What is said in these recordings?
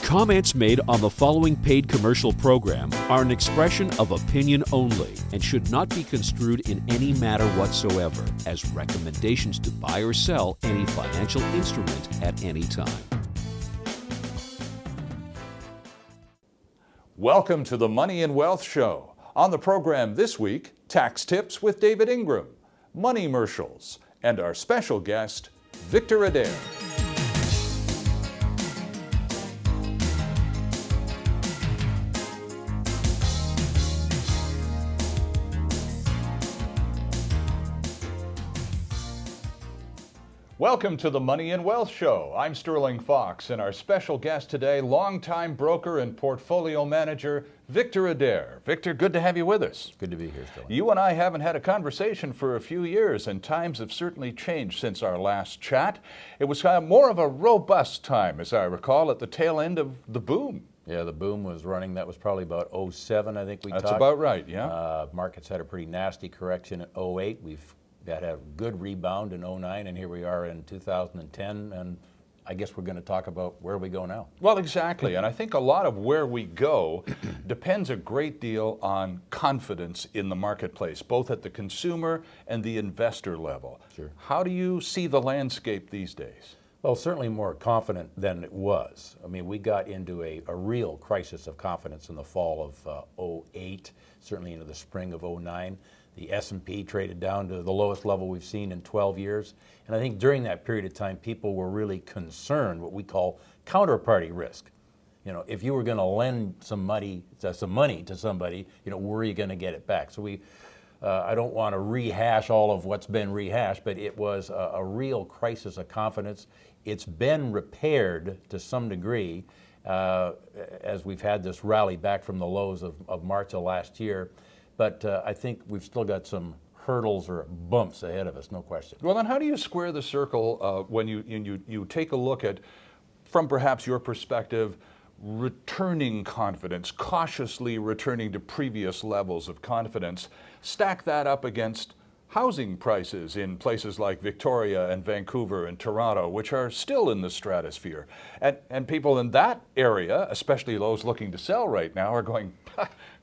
Comments made on the following paid commercial program are an expression of opinion only and should not be construed in any matter whatsoever as recommendations to buy or sell any financial instrument at any time. Welcome to the Money and Wealth Show. On the program this week, tax tips with David Ingram, money commercials, and our special guest, Victor Adair. Welcome to the Money and Wealth Show. I'm Sterling Fox, and our special guest today, longtime broker and portfolio manager, Victor Adair. Victor, good to have you with us. Good to be here, Sterling. You and I haven't had a conversation for a few years, and times have certainly changed since our last chat. It was more of a robust time, as I recall, at the tail end of the boom. Yeah, the boom was running. That was probably about 07, I think we talked. That's about right, yeah. Markets had a pretty nasty correction in 08. We've had a good rebound in 09, and here we are in 2010, and I guess we're going to talk about where we go now. Well, exactly, and I think a lot of where we go depends a great deal on confidence in the marketplace, both at the consumer and the investor level. Sure. How do you see the landscape these days? Well, certainly more confident than it was. I mean, we got into a real crisis of confidence in the fall of 08, certainly into the spring of 09. The S&P traded down to the lowest level we've seen in 12 years. And I think during that period of time, people were really concerned, what we call counterparty risk. You know, if you were going to lend some money to somebody, you know, where are you going to get it back? So I don't want to rehash all of what's been rehashed, but it was a real crisis of confidence. It's been repaired to some degree as we've had this rally back from the lows of March of last year. But I think we've still got some hurdles or bumps ahead of us, no question. Well, then how do you square the circle when you take a look at, from perhaps your perspective, returning confidence, cautiously returning to previous levels of confidence, stack that up against housing prices in places like Victoria and Vancouver and Toronto, which are still in the stratosphere. And people in that area, especially those looking to sell right now, are going,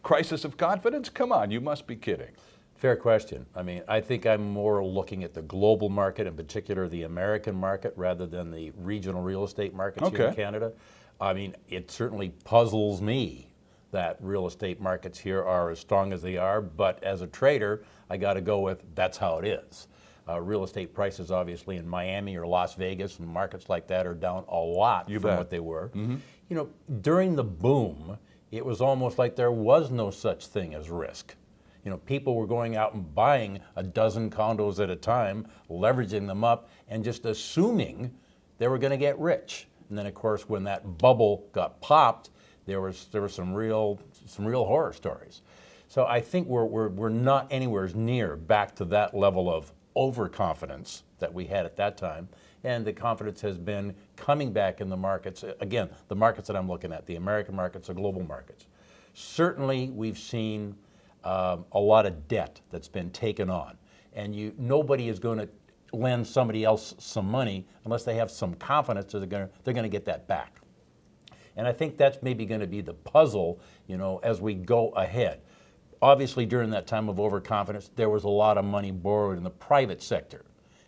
crisis of confidence? Come on, you must be kidding. Fair question. I mean, I think I'm more looking at the global market, in particular the American market, rather than the regional real estate markets here in Canada. I mean, it certainly puzzles me that real estate markets here are as strong as they are, but as a trader, I got to go with that's how it is. Real estate prices, obviously, in Miami or Las Vegas and markets like that are down a lot from what they were. Mm-hmm. You know, during the boom, it was almost like there was no such thing as risk. You know, people were going out and buying a dozen condos at a time, leveraging them up, and just assuming they were going to get rich. And then, of course, when that bubble got popped, there were some real horror stories. So I think we're not anywhere near back to that level of overconfidence that we had at that time, and the confidence has been coming back in the markets. Again, the markets that I'm looking at, the American markets, the global markets. Certainly, we've seen a lot of debt that's been taken on, and nobody is going to lend somebody else some money unless they have some confidence that they're going to get that back. And I think that's maybe going to be the puzzle, you know, as we go ahead. Obviously, during that time of overconfidence, there was a lot of money borrowed in the private sector.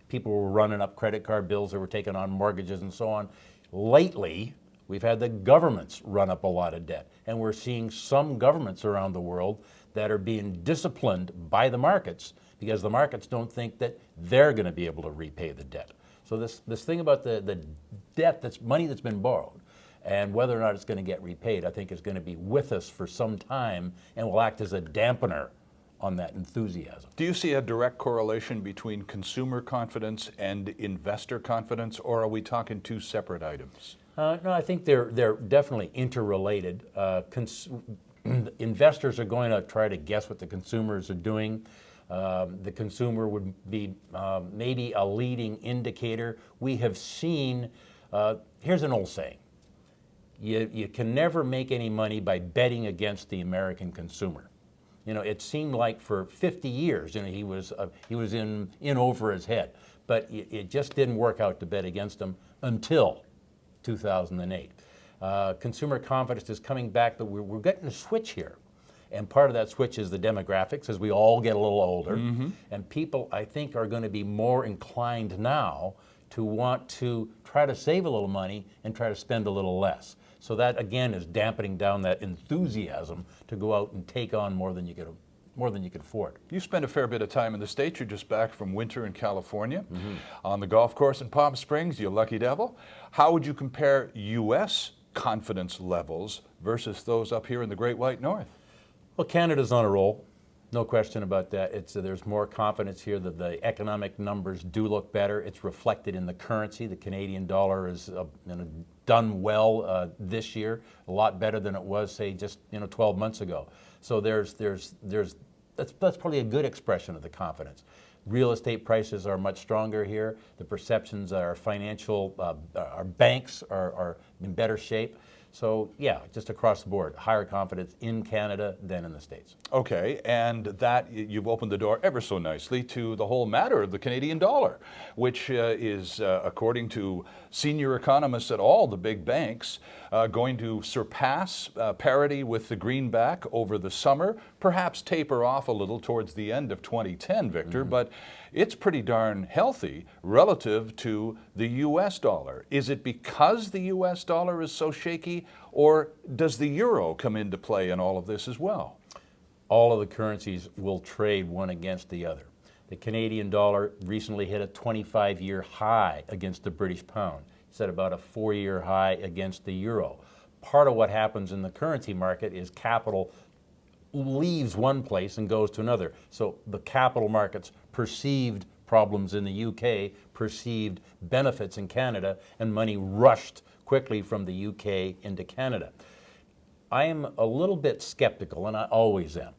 People were running up credit card bills, they were taking on mortgages and so on. Lately, we've had the governments run up a lot of debt, and we're seeing some governments around the world that are being disciplined by the markets because the markets don't think that they're going to be able to repay the debt. So this thing about the debt, that's money that's been borrowed, and whether or not it's going to get repaid, I think is going to be with us for some time and will act as a dampener on that enthusiasm. Do you see a direct correlation between consumer confidence and investor confidence, or are we talking two separate items? No, I think they're definitely interrelated. Investors are going to try to guess what the consumers are doing. The consumer would be maybe a leading indicator. We have seen, here's an old saying, you can never make any money by betting against the American consumer. You know, it seemed like for 50 years, you know, he was in over his head, but it just didn't work out to bet against him until 2008. Consumer confidence is coming back, but we're getting a switch here. And part of that switch is the demographics, as we all get a little older. And people, I think, are going to be more inclined now to want to try to save a little money and try to spend a little less. So that, again, is dampening down that enthusiasm to go out and take on more than you can afford. You spend a fair bit of time in the States. You're just back from winter in California on the golf course in Palm Springs, you lucky devil. How would you compare U.S. confidence levels versus those up here in the Great White North? Well, Canada's on a roll, no question about that. There's more confidence here that the economic numbers do look better. It's reflected in the currency. The Canadian dollar is done well this year, a lot better than it was, say, just 12 months ago. So that's probably a good expression of the confidence. Real estate prices are much stronger here. The perceptions are financial, our banks are in better shape. So yeah, just across the board, higher confidence in Canada than in the States. Okay, and that you've opened the door ever so nicely to the whole matter of the Canadian dollar, which is, according to senior economists at all the big banks, going to surpass parity with the greenback over the summer, perhaps taper off a little towards the end of 2010, Victor, but it's pretty darn healthy relative to the U.S. dollar. Is it because the U.S. dollar is so shaky, or does the euro come into play in all of this as well? All of the currencies will trade one against the other. The Canadian dollar recently hit a 25-year high against the British pound. It's at about a 4-year high against the euro. Part of what happens in the currency market is capital leaves one place and goes to another. So the capital markets perceived problems in the UK, perceived benefits in Canada, and money rushed quickly from the UK into Canada. I am a little bit skeptical, and I always am,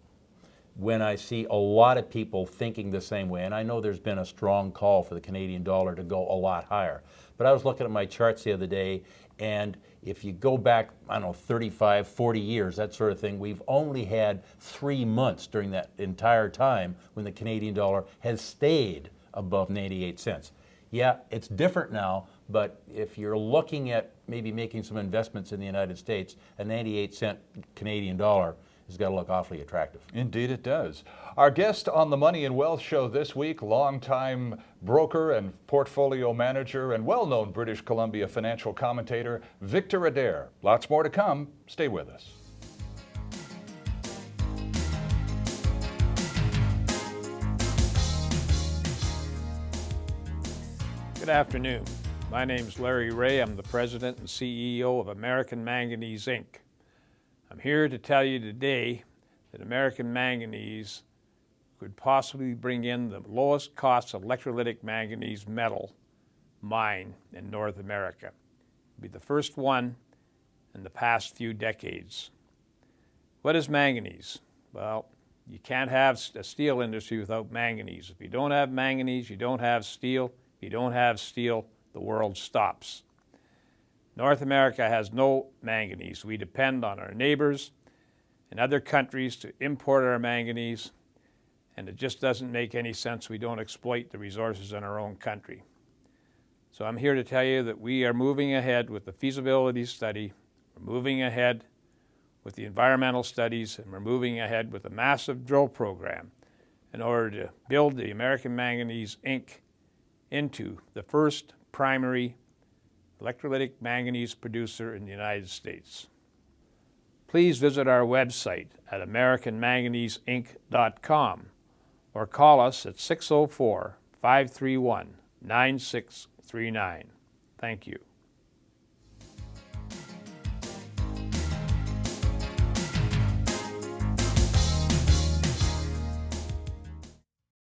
when I see a lot of people thinking the same way. And I know there's been a strong call for the Canadian dollar to go a lot higher. But I was looking at my charts the other day, and if you go back, 35, 40 years, that sort of thing, we've only had 3 months during that entire time when the Canadian dollar has stayed above 98 cents. Yeah, it's different now, but if you're looking at maybe making some investments in the United States, a 98-cent Canadian dollar has got to look awfully attractive. Indeed it does. Our guest on the Money and Wealth Show this week, longtime broker and portfolio manager and well-known British Columbia financial commentator, Victor Adair. Lots more to come. Stay with us. Good afternoon. My name is Larry Ray. I'm the president and CEO of American Manganese, Inc. I'm here to tell you today that American Manganese could possibly bring in the lowest cost electrolytic manganese metal mine in North America. It'll be the first one in the past few decades. What is manganese? Well, you can't have a steel industry without manganese. If you don't have manganese, you don't have steel. If you don't have steel, the world stops. North America has no manganese. We depend on our neighbors and other countries to import our manganese, and it just doesn't make any sense we don't exploit the resources in our own country. So I'm here to tell you that we are moving ahead with the feasibility study, we're moving ahead with the environmental studies, and we're moving ahead with a massive drill program in order to build the American Manganese, Inc. into the first primary electrolytic manganese producer in the United States. Please visit our website at americanmanganeseinc.com or call us at 604-531-9639. Thank you.